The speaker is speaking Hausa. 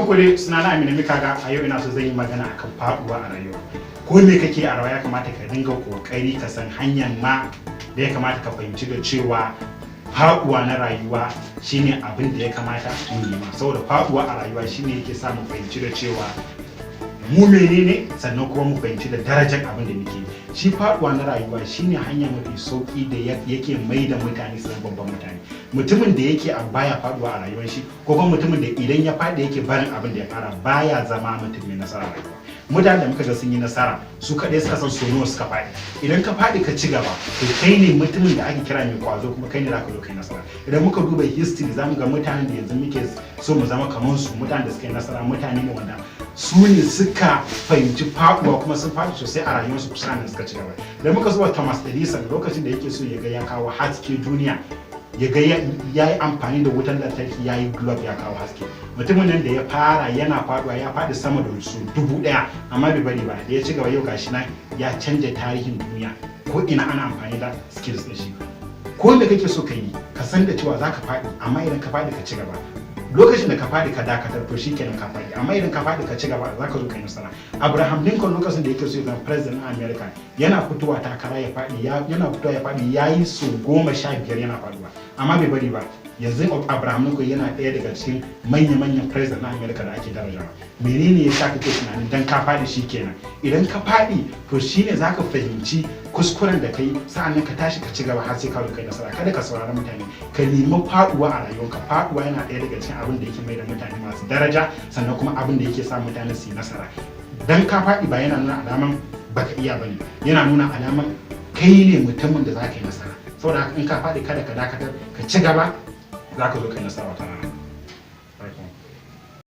farko dai suna na Amina Mikaga, a yau ina so zan yi magana akan faduwa a rayuwa. Ko me kake a rayuwa ya kamata ka dinga kokari ka san hanyar ma da ya kamata ka fahimci da cewa faduwa na rayuwa shine abin da ya kamata mu nema. Saboda faduwa a rayuwa shine yake sa mu fahimci da cewa mu menene, sannan kuma mu fahimci da darajar abin da muke. Shi faduwa na rayuwa shine hanya mafi sauki da yake mai da mutane su zama babban mutane. Mutumin da yake a baya faduwa a rayuwar shi, ko kuma mutumin da idan ya fadi yake barin abin da ya fara, baya zama mutum mai nasara a rayuwa. Mutanen da muka ga sun yi nasara su kaɗai suka san sonuwa suka faɗi. Idan ka faɗi ka ci gaba, to kai ne mutumin da ake kira mai kwazo, kuma kai ne za ka zo kai nasara. Idan muka duba history za mu ga mutanen da yanzu muke so mu zama kamar su, mutanen da suka yi nasara, mutane ne wanda su ne suka fahimci faɗuwa kuma sun faɗi sosai a rayuwarsu, kusa ne suka ci gaba. Idan muka zuwa Thomas Edison, lokacin da yake so ya ga ya kawo haske duniya, ya ga ya yi amfani da wutar lantarki, ya yi globe ya kawo haske. Mutumin nan da ya fara yana faduwa ya faɗi sama da su 1000, amma bai bari ba, da ya ci gaba yau gashi nan ya canja tarihin duniya. Ko ina ana amfani da skills din shi. Ko da kake so ka yi, ka san da cewa za ka faɗi, amma idan ka faɗi ka ci gaba. Lokacin da ka faɗi ka dakatar, to shi kenan ka faɗi, amma idan ka faɗi ka ci gaba za ka zo kai nasara. Abraham Lincoln lokacin da yake so ya zama president na America, yana fitowa takara ya faɗi, ya yi so 15 yana faɗuwa, amma bai bari ba. Yanzu Abraham Lincoln yana ɗaya daga cikin manya-manyan president na America da ake darajawa. Menene ya sa kake tunanin dan ka faɗi shi kenan? Idan ka faɗi, to shine za ka fahimci kuskuren da kai, sa'annan ka tashi ka ci gaba har sai ka zo kai nasara. Kada ka saurari mutane, ka nemi faɗuwa a rayuwarka. Faɗuwa yana ɗaya daga cikin abin da yake mai da mutane masu daraja, sannan kuma abin da yake sa mutane su yi nasara. Dan ka faɗi ba yana nuna alaman baka iya bane, yana nuna alaman kai ne mutumin da za ka yi nasara. Saboda haka in ka faɗi kada ka dakatar, ka ci gaba, za ka zo kai nasara wata rana.